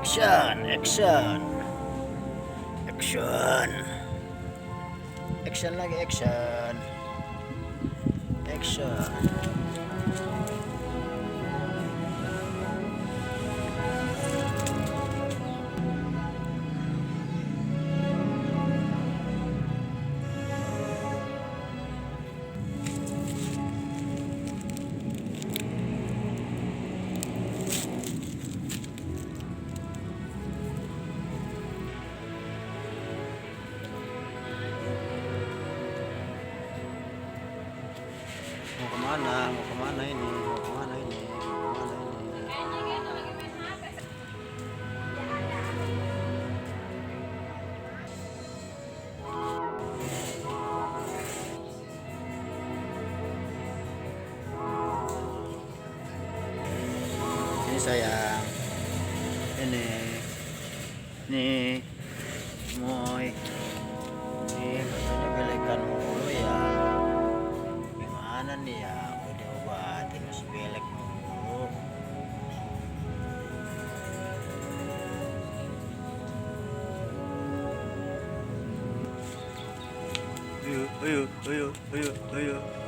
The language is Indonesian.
Action, action, action, action lagi action, action. Mau kemana? Mau kemana ini? Mau kemana ini? Mau kemana ini? Ini sayang. Nih, moy. Nih katanya belekan mulu ya. Gimana nih ya? Udah diobatin masih belek mulu. Ayo, ayo, ayo, ayo, ayo.